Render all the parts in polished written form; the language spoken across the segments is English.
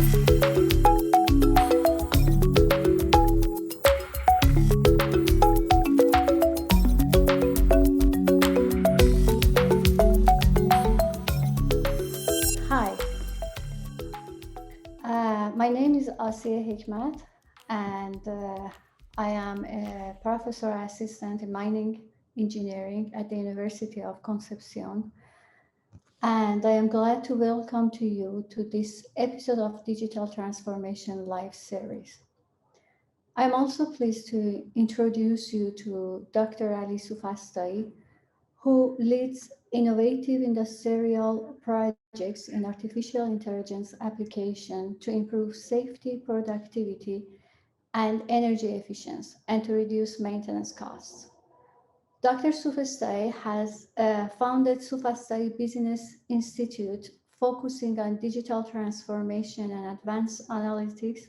Hi, my name is Asieh Hekmat, and I am a professor assistant in mining engineering at the University of Concepcion. And I am glad to welcome to you to this episode of Digital Transformation Live series. I'm also pleased to introduce you to Dr. Ali Soofastaei, who leads innovative industrial projects in artificial intelligence application to improve safety, productivity, and energy efficiency, and to reduce maintenance costs. Dr. Soofastaei has founded Soofastaei Business Institute, focusing on digital transformation and advanced analytics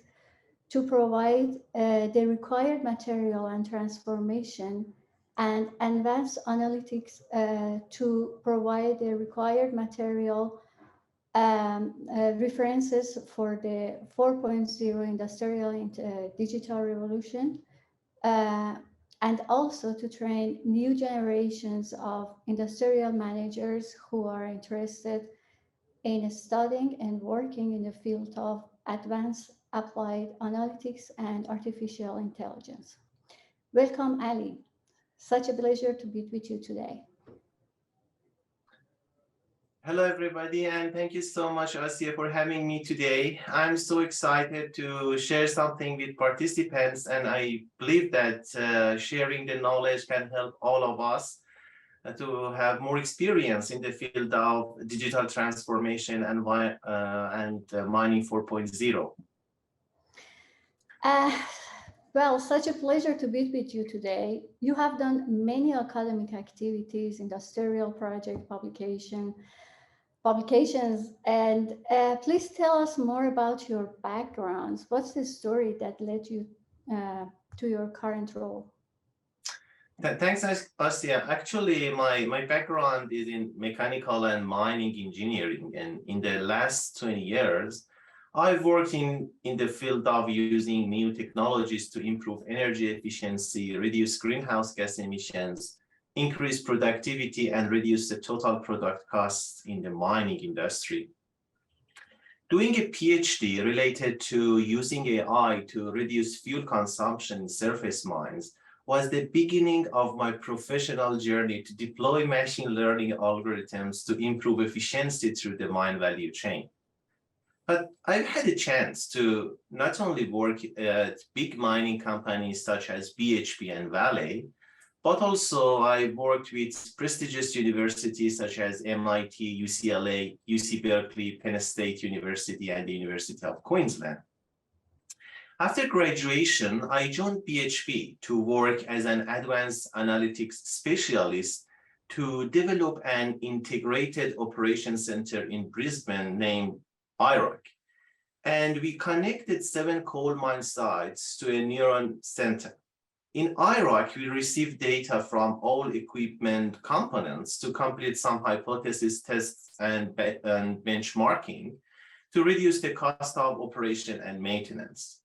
to provide the required material and transformation, and advanced analytics to provide the required material references for the 4.0 industrial digital revolution, uh, and also to train new generations of industrial managers who are interested in studying and working in the field of advanced applied analytics and artificial intelligence. Welcome, Ali. Such a pleasure to be with you today. Hello, everybody, and thank you so much, Asieh, for having me today. I'm so excited to share something with participants, and I believe that sharing the knowledge can help all of us to have more experience in the field of digital transformation and mining 4.0. Well, such a pleasure to be with you today. You have done many academic activities, industrial project publications, and please tell us more about your backgrounds. What's the story that led you to your current role? Thanks, Asieh. Actually, my background is in mechanical and mining engineering, and in the last 20 years, I've worked in the field of using new technologies to improve energy efficiency, reduce greenhouse gas emissions, increase productivity, and reduce the total product costs in the mining industry. Doing a PhD related to using AI to reduce fuel consumption in surface mines was the beginning of my professional journey to deploy machine learning algorithms to improve efficiency through the mine value chain. But I've had a chance to not only work at big mining companies such as BHP and Vale, but also I worked with prestigious universities such as MIT, UCLA, UC Berkeley, Penn State University, and the University of Queensland. After graduation, I joined BHP to work as an advanced analytics specialist to develop an integrated operations center in Brisbane named IROC. And we connected 7 coal mine sites to a neuron center. In IROC, we received data from all equipment components to complete some hypothesis tests and benchmarking to reduce the cost of operation and maintenance.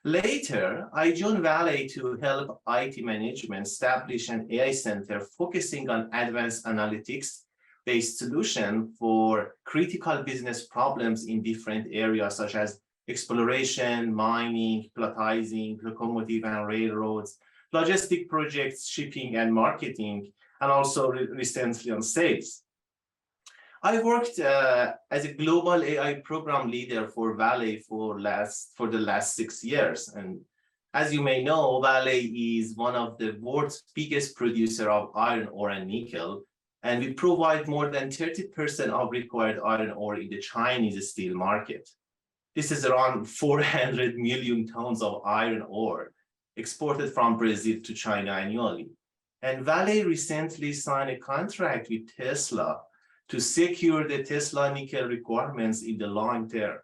Later, I joined Vale to help IT management establish an AI center focusing on advanced analytics-based solution for critical business problems in different areas such as exploration, mining, platizing, locomotive and railroads, logistic projects, shipping and marketing, and also recently on sales. I worked as a global AI program leader for Vale for the last 6 years. And as you may know, Vale is one of the world's biggest producer of iron ore and nickel. And we provide more than 30% of required iron ore in the Chinese steel market. This is around 400 million tons of iron ore exported from Brazil to China annually. And Vale recently signed a contract with Tesla to secure the Tesla nickel requirements in the long term.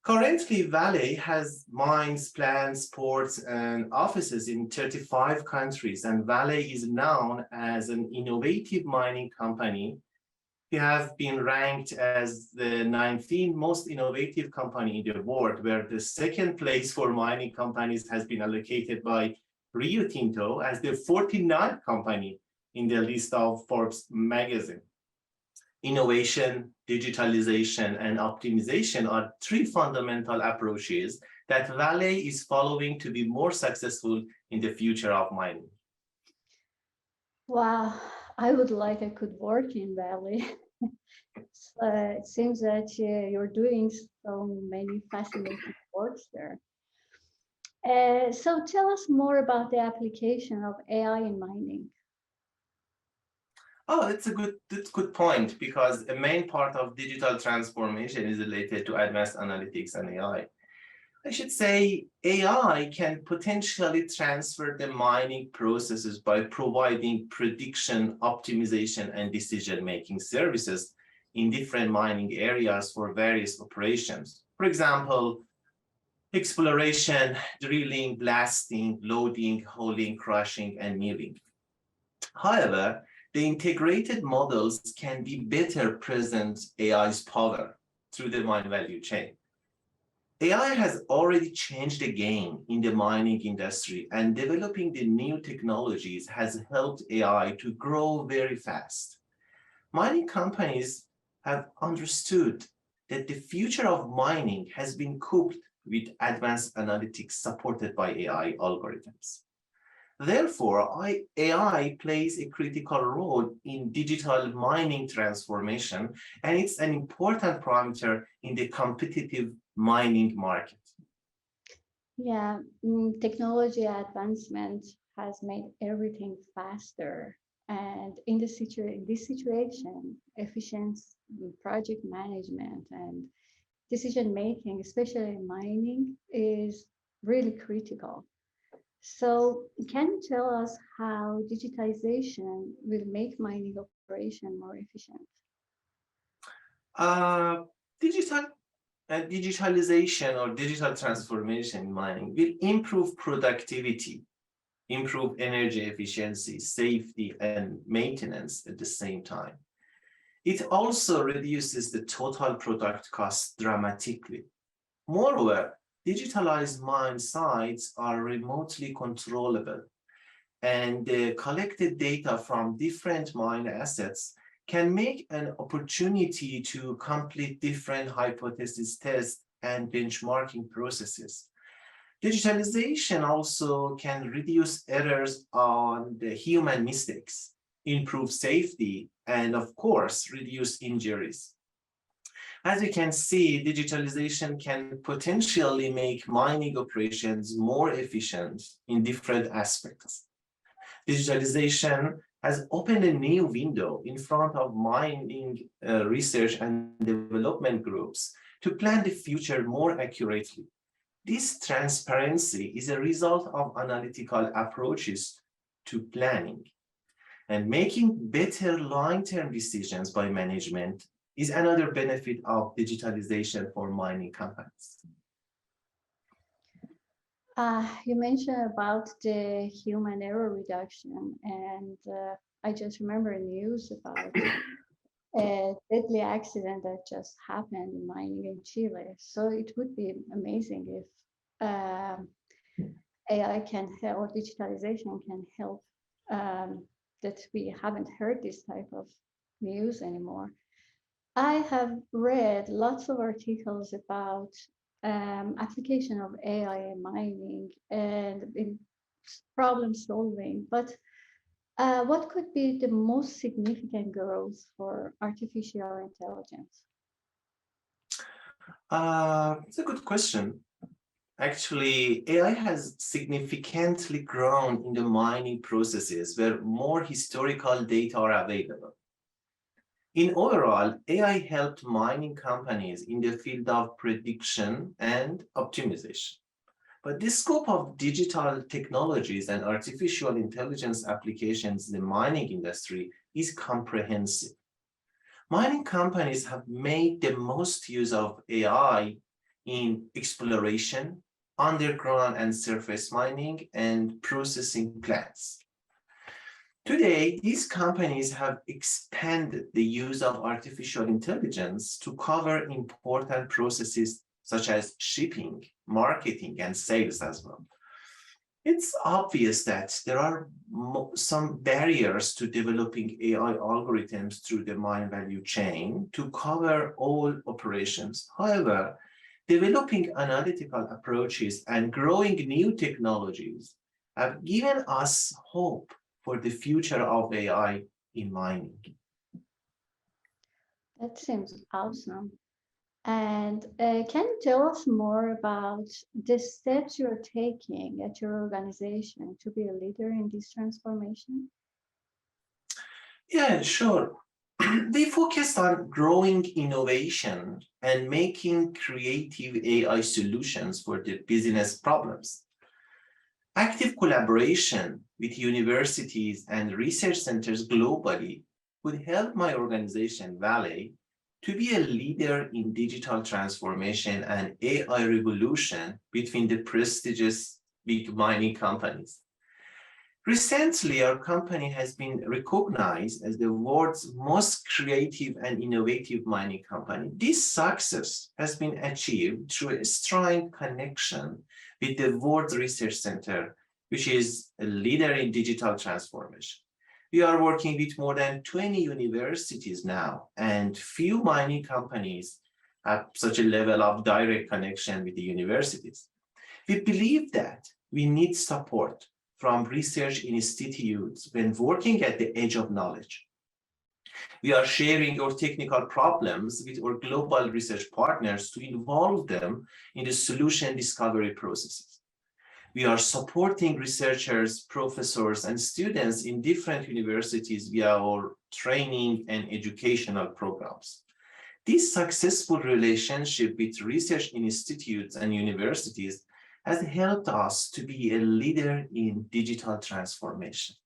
Currently, Vale has mines, plants, ports, and offices in 35 countries, and Vale is known as an innovative mining company We have been ranked as the 19th most innovative company in the world, where the second place for mining companies has been allocated by Rio Tinto as the 49th company in the list of Forbes magazine. Innovation, digitalization, and optimization are three fundamental approaches that Vale is following to be more successful in the future of mining. Wow, I would like I could work in Valley. It seems that you're doing so many fascinating works there. So tell us more about the application of AI in mining. Oh, that's a good point, because a main part of digital transformation is related to advanced analytics and AI. I should say AI can potentially transfer the mining processes by providing prediction, optimization, and decision-making services in different mining areas for various operations. For example, exploration, drilling, blasting, loading, hauling, crushing, and milling. However, the integrated models can be better present AI's power through the mine value chain. AI has already changed the game in the mining industry, and developing the new technologies has helped AI to grow very fast. Mining companies have understood that the future of mining has been cooked with advanced analytics supported by AI algorithms. Therefore, AI plays a critical role in digital mining transformation, and it's an important parameter in the competitive mining market. Yeah, technology advancement has made everything faster. And in this situation, efficiency, project management, and decision making, especially in mining, is really critical. So, can you tell us how digitization will make mining operation more efficient? Uh, digital Digitalization or digital transformation in mining will improve productivity, improve energy efficiency, safety, and maintenance at the same time. It also reduces the total product cost dramatically. Moreover, digitalized mine sites are remotely controllable, and the collected data from different mine assets can make an opportunity to complete different hypothesis tests and benchmarking processes. Digitalization also can reduce errors on the human mistakes, improve safety, and of course, reduce injuries. As you can see, digitalization can potentially make mining operations more efficient in different aspects. Digitalization has opened a new window in front of mining research and development groups to plan the future more accurately. This transparency is a result of analytical approaches to planning, and making better long-term decisions by management is another benefit of digitalization for mining companies. You mentioned about the human error reduction, and I just remember news about a deadly accident that just happened in mining in Chile. So it would be amazing if AI can help, or digitalization can help, that we haven't heard this type of news anymore. I have read lots of articles about application of AI in mining and in problem solving, but what could be the most significant growth for artificial intelligence? It's a good question. Actually, AI has significantly grown in the mining processes where more historical data are available. In overall, AI helped mining companies in the field of prediction and optimization. But the scope of digital technologies and artificial intelligence applications in the mining industry is comprehensive. Mining companies have made the most use of AI in exploration, underground and surface mining, and processing plants. Today, these companies have expanded the use of artificial intelligence to cover important processes such as shipping, marketing, and sales as well. It's obvious that there are some barriers to developing AI algorithms through the mine value chain to cover all operations. However, developing analytical approaches and growing new technologies have given us hope for the future of AI in mining. That seems awesome. And can you tell us more about the steps you're taking at your organization to be a leader in this transformation? Yeah, sure. They focused on growing innovation and making creative AI solutions for the business problems. Active collaboration with universities and research centers globally would help my organization, Valley, to be a leader in digital transformation and AI revolution between the prestigious big mining companies. Recently, our company has been recognized as the world's most creative and innovative mining company. This success has been achieved through a strong connection with the World Research Center, which is a leader in digital transformation. We are working with more than 20 universities now, and few mining companies have such a level of direct connection with the universities. We believe that we need support from research institutes when working at the edge of knowledge. We are sharing our technical problems with our global research partners to involve them in the solution discovery processes. We are supporting researchers, professors, and students in different universities via our training and educational programs. This successful relationship with research institutes and universities has helped us to be a leader in digital transformation.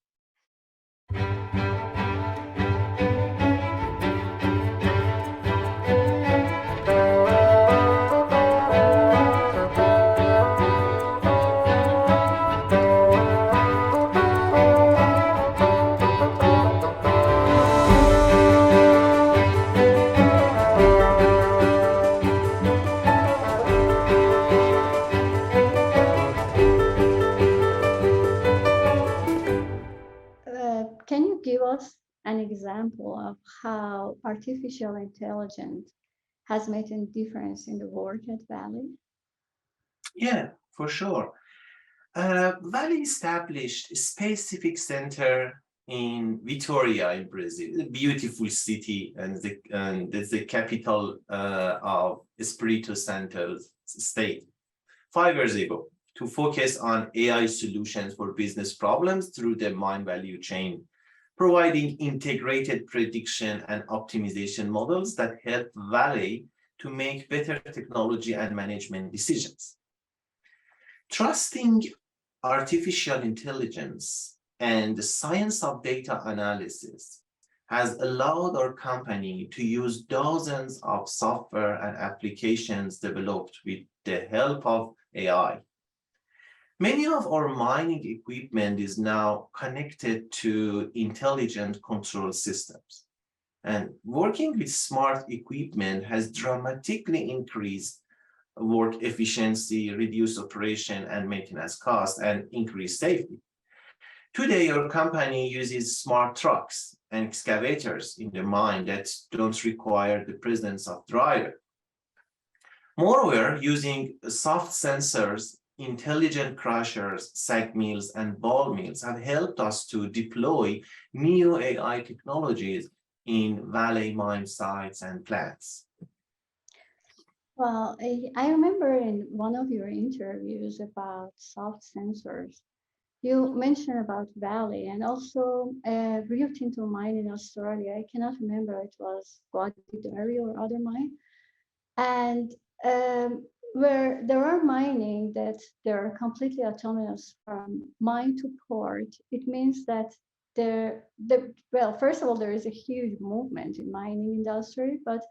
Can you give us an example of how artificial intelligence has made a difference in the work at Valley? Yeah, for sure. Valley established a specific center in Vitoria in Brazil, a beautiful city, and it's the capital of Espírito Santo state, 5 years ago, to focus on AI solutions for business problems through the mine value chain, providing integrated prediction and optimization models that help Valley to make better technology and management decisions. Trusting artificial intelligence and the science of data analysis has allowed our company to use dozens of software and applications developed with the help of AI. Many of our mining equipment is now connected to intelligent control systems. And working with smart equipment has dramatically increased work efficiency, reduced operation and maintenance costs, and increased safety. Today, our company uses smart trucks and excavators in the mine that don't require the presence of driver. Moreover, using soft sensors, intelligent crushers, SAG mills, and ball mills have helped us to deploy new AI technologies in valley mine sites and plants. Well, I remember in one of your interviews about soft sensors, you mentioned about Valley and also Rio Tinto mine in Australia. I cannot remember, it was Guadidari or other mine. And where there are mining that they're completely autonomous from mine to port, it means that well, first of all, there is a huge movement in mining industry, but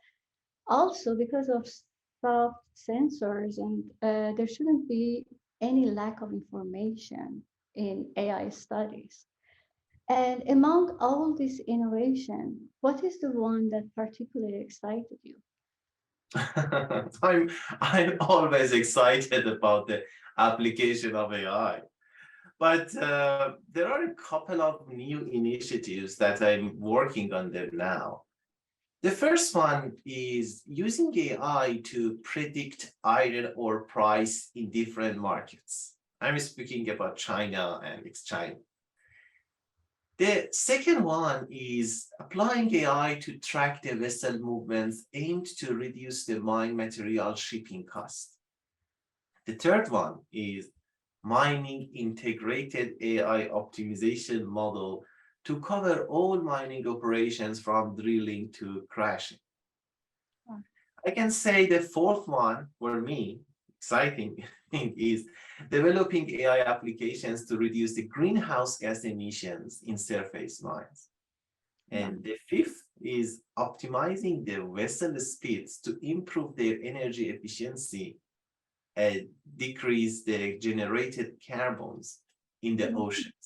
also because of soft sensors, and there shouldn't be any lack of information in AI studies. And among all this innovation, what is the one that particularly excited you? I'm always excited about the application of AI, but there are a couple of new initiatives that I'm working on them now. The first one is using AI to predict iron ore price in different markets. I'm speaking about China and ex-China. The second one is applying AI to track the vessel movements aimed to reduce the mine material shipping cost. The third one is mining integrated AI optimization model to cover all mining operations from drilling to crashing. I can say the fourth one for me, exciting thing is developing AI applications to reduce the greenhouse gas emissions in surface mines. Wow. And the fifth is optimizing the vessel speeds to improve their energy efficiency and decrease the generated carbons in the Mhm. oceans.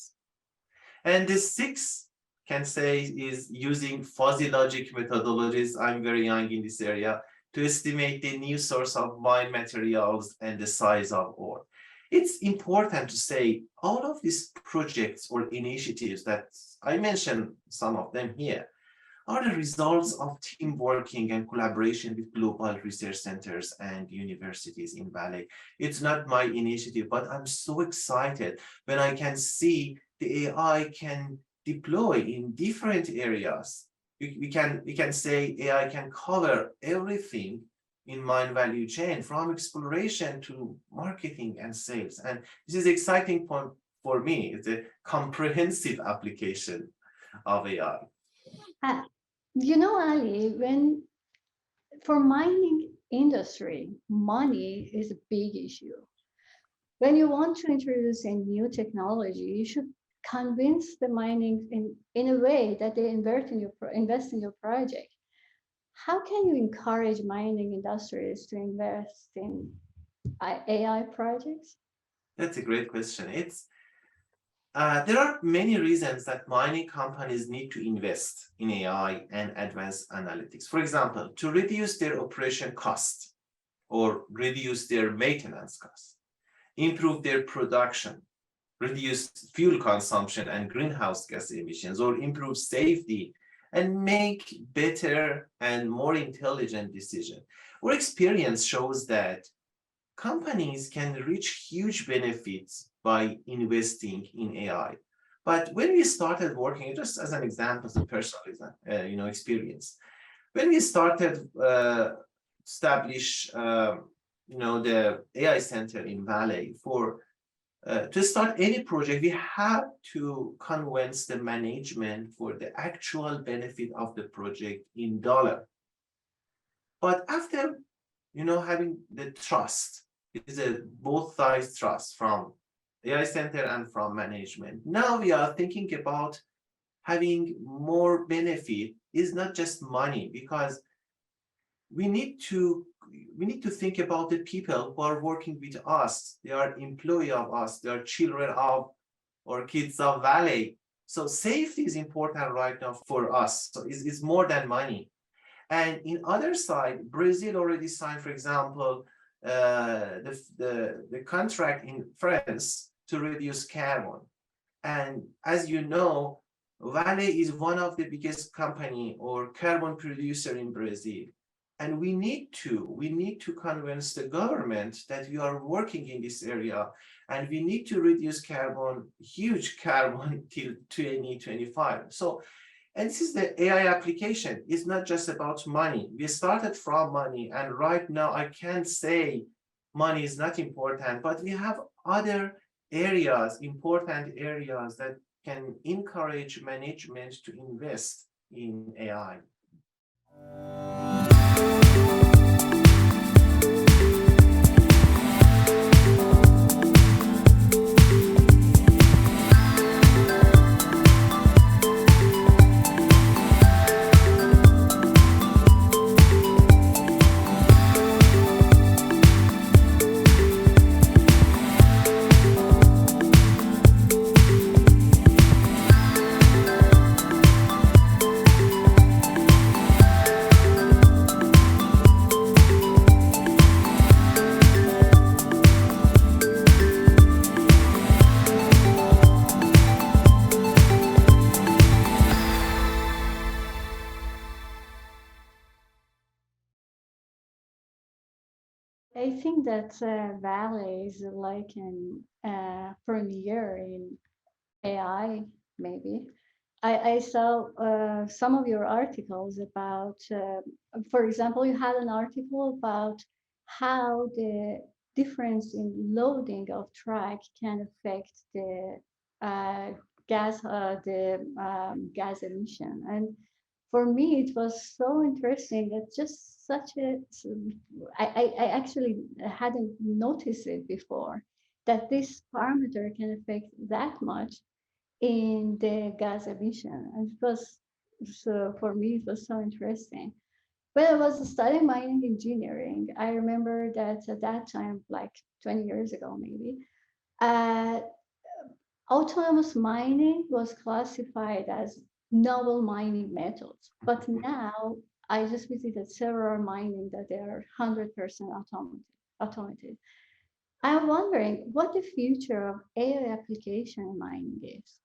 And the sixth can say is using fuzzy logic methodologies. I'm very young in this area to estimate the new source of mine materials and the size of ore. It's important to say all of these projects or initiatives that I mentioned some of them here are the results of team working and collaboration with global research centers and universities in Valley. It's not my initiative, but I'm so excited when I can see the AI can deploy in different areas. We can say AI can cover everything in mine value chain from exploration to marketing and sales. And this is exciting point for me. It's a comprehensive application of AI. Uh, Ali, when for mining industry, money is a big issue. When you want to introduce a new technology, you should convince the mining in a way that they invest in your project. How can you encourage mining industries to invest in AI projects? That's a great question. There are many reasons that mining companies need to invest in AI and advanced analytics. For example, to reduce their operation cost or reduce their maintenance costs, improve their production, reduce fuel consumption and greenhouse gas emissions, or improve safety and make better and more intelligent decisions. Our experience shows that companies can reach huge benefits by investing in AI. But when we started working, just as an example, as a personal experience, when we started establish the AI center in Valley for to start any project, we have to convince the management for the actual benefit of the project in dollar. But after having the trust, it is a both sides trust from AI center and from management. Now we are thinking about having more benefit is not just money, because we need to think about the people who are working with us. They are employee of us. They are children of or kids of Valley. So safety is important right now for us. So it's more than money. And in other side, Brazil already signed, for example, the contract in France to reduce carbon. And as you know, Vale is one of the biggest company or carbon producer in Brazil. And we need to convince the government that we are working in this area and we need to reduce carbon, huge carbon till 2025. So, and this is the AI application. It's not just about money. We started from money, and right now I can't say money is not important, but we have other areas, important areas that can encourage management to invest in AI. I think that Valley is like an premiere in AI, maybe. I saw some of your articles about, for example, you had an article about how the difference in loading of track can affect uh, gas emission. And for me, it was so interesting. It's just such a, I actually hadn't noticed it before that this parameter can affect that much in the gas emission. And it was, so for me, it was so interesting. When I was studying mining engineering, I remember that at that time, like 20 years ago, maybe, uh, autonomous mining was classified as novel mining methods. But now I just visited several mining that they are 100% automated. I'm wondering what the future of AI application in mining is.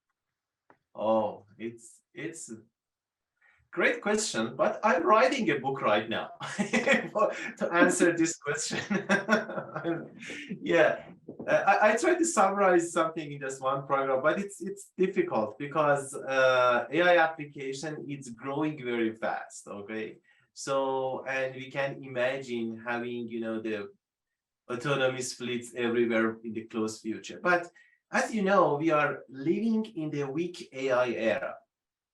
Oh, it's a great question, but I'm writing a book right now to answer this question. Yeah, I try to summarize something in this one program, but it's difficult because AI application is growing very fast. Okay, so and we can imagine having the autonomous fleets everywhere in the close future. But as you know, we are living in the weak AI era.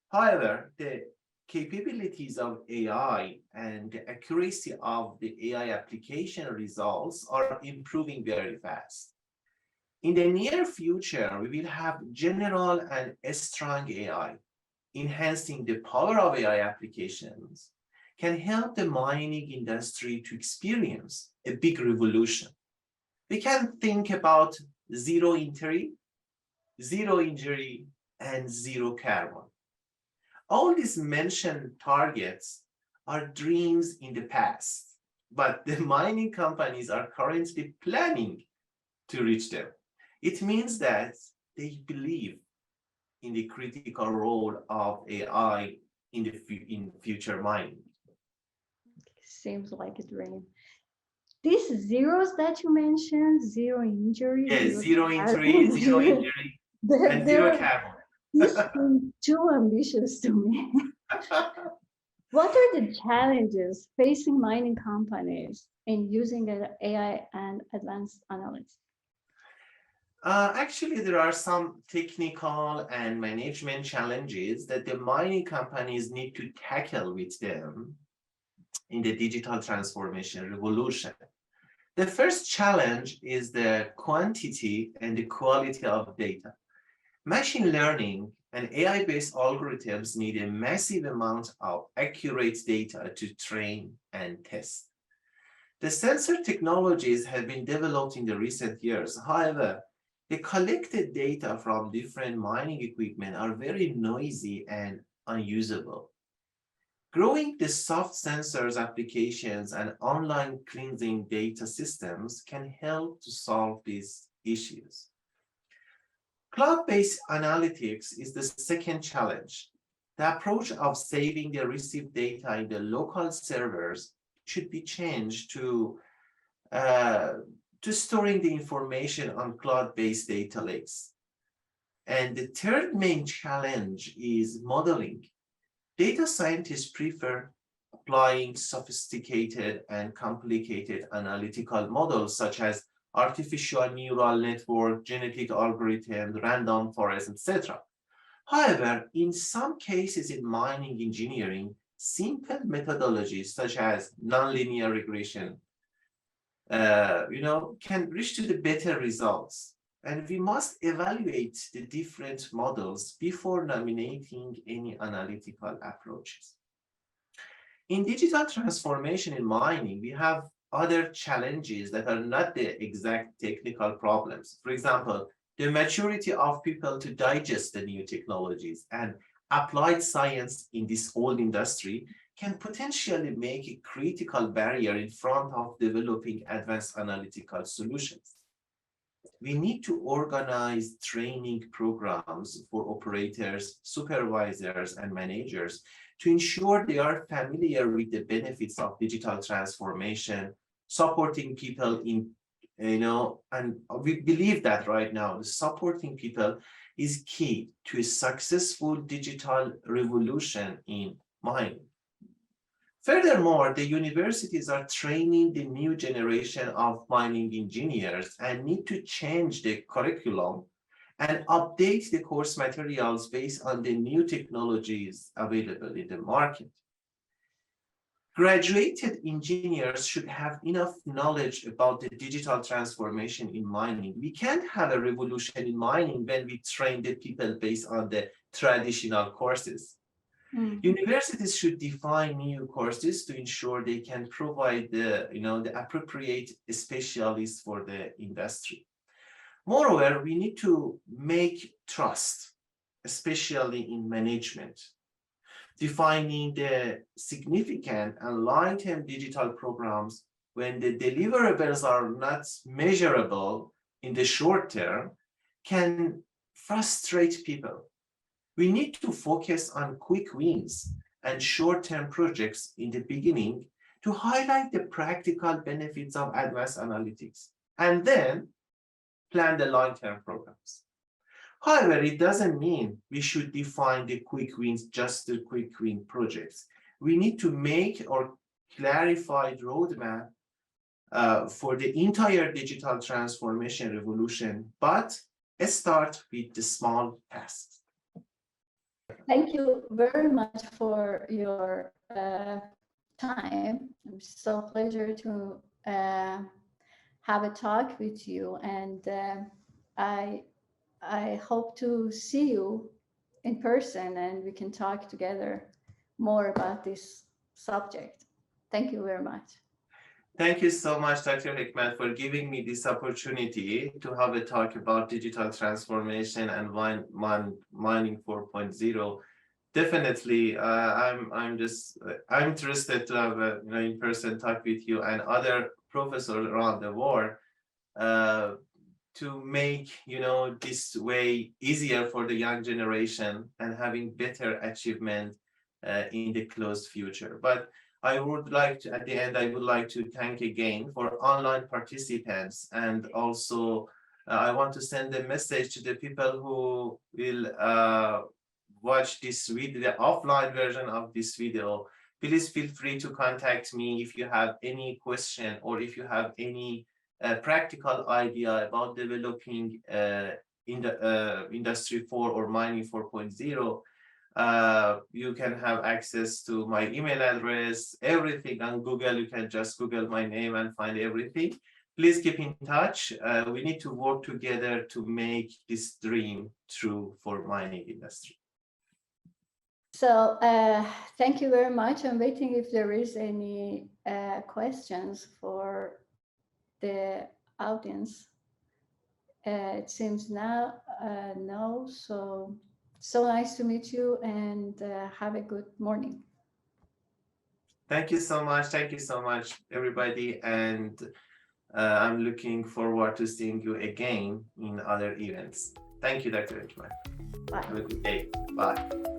However, the capabilities of AI and the accuracy of the AI application results are improving very fast. In the near future, we will have general and strong AI. Enhancing the power of AI applications can help the mining industry to experience a big revolution. We can think about zero injury, zero injury, and zero carbon. All these mentioned targets are dreams in the past, but the mining companies are currently planning to reach them. It means that they believe in the critical role of AI in future mining. Seems like a dream. These zeros that you mentioned, zero injury, Yes, zero zero injury, zero carbon, injury, they're, and zero they're, carbon. these seem too ambitious to me. What are the challenges facing mining companies in using AI and advanced analytics? Actually, there are some technical and management challenges that the mining companies need to tackle with them in the digital transformation revolution. The first challenge is the quantity and the quality of data. Machine learning and AI-based algorithms need a massive amount of accurate data to train and test. The sensor technologies have been developed in the recent years. However, the collected data from different mining equipment are very noisy and unusable. Growing the soft sensors applications and online cleansing data systems can help to solve these issues. Cloud-based analytics is the second challenge. The approach of saving the received data in the local servers should be changed uh, to storing the information on cloud-based data lakes. And the third main challenge is modeling. Data scientists prefer applying sophisticated and complicated analytical models such as artificial neural network, genetic algorithms, random forest, etc. However, in some cases in mining engineering, simple methodologies such as nonlinear regression, can reach to the better results. And we must evaluate the different models before nominating any analytical approaches. In digital transformation in mining, we have other challenges that are not the exact technical problems. For example, the maturity of people to digest the new technologies and applied science in this old industry can potentially make a critical barrier in front of developing advanced analytical solutions. We need to organize training programs for operators, supervisors, and managers to ensure they are familiar with the benefits of digital transformation supporting people in, and we believe that right now, supporting people is key to a successful digital revolution in mining. Furthermore, the universities are training the new generation of mining engineers and need to change the curriculum and update the course materials based on the new technologies available in the market. Graduated engineers should have enough knowledge about the digital transformation in mining. We can't have a revolution in mining when we train the people based on the traditional courses. Universities should define new courses to ensure they can provide the appropriate specialists for the industry. Moreover, we need to make trust, especially in management, defining the significant and long-term digital programs when the deliverables are not measurable in the short term can frustrate people. We need to focus on quick wins and short-term projects in the beginning to highlight the practical benefits of advanced analytics, and then plan the long-term programs. However, it doesn't mean we should define the quick wins, just the quick win projects. We need to make or clarify roadmap for the entire digital transformation revolution, but start with the small tasks. Thank you very much for your time. It's so pleasure to have a talk with you, and I hope to see you in person and we can talk together more about this subject. Thank you very much. Thank you so much, Dr. Hekmat, for giving me this opportunity to have a talk about digital transformation and mining 4.0. Definitely, I'm interested to have a in-person talk with you and other professors around the world to make this way easier for the young generation and having better achievement in the close future. But I would like to, at the end, I would like to thank again for online participants, and also I want to send a message to the people who will watch this video, the offline version of this video. Please feel free to contact me if you have any question or if you have any practical idea about developing in the Industry 4 or Mining 4.0. You can have access to my email address, everything on Google. You can just Google my name and find everything. Please keep in touch. We need to work together to make this dream true for mining industry. So thank you very much. I'm waiting if there is any questions for the audience. It seems now no. So nice to meet you, and have a good morning. Thank you so much. Thank you so much, everybody. And I'm looking forward to seeing you again in other events. Thank you, Dr. Hekmat. Bye. Have a good day. Bye.